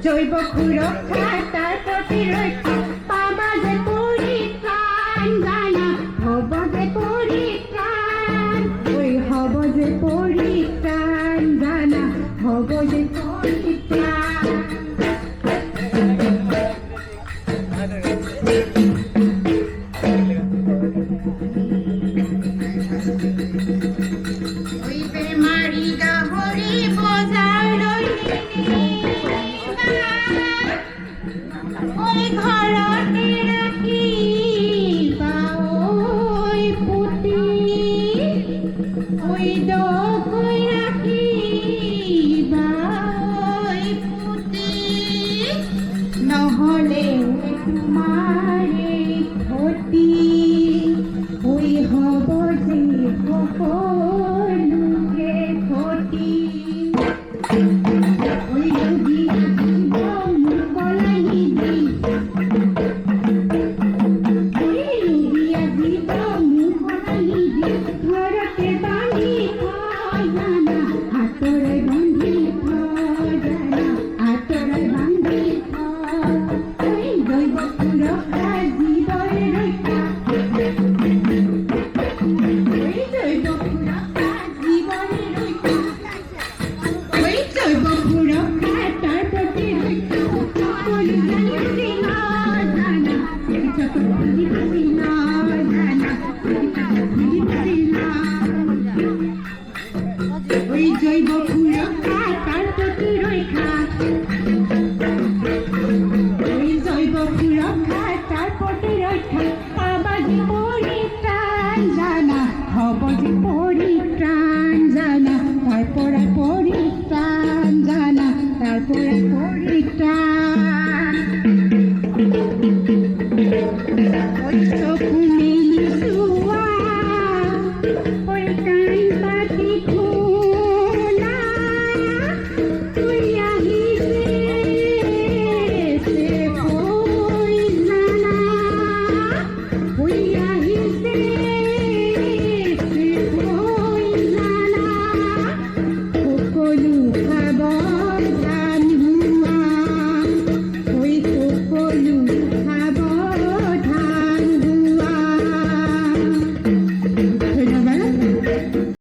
জৈব সুরক্ষা তার প্রতিরক্ষা পাবা যে পরিত্রাণ জানা হব যে পরিত্রাণ ওই হব যে পরিত্রাণ জানা হব যে পরিত্রাণ ওই বেমারি গাহরি বোঝার ওই ঘরতে রাখি বা ওই পুতি ওই দই রাখি বা ওই পুতি নহলে তোমারে ক্ষতি ওই হব যে সকলোকে ক্ষতি ওই যদি বলাই দি ওই রুগিয়া জীবন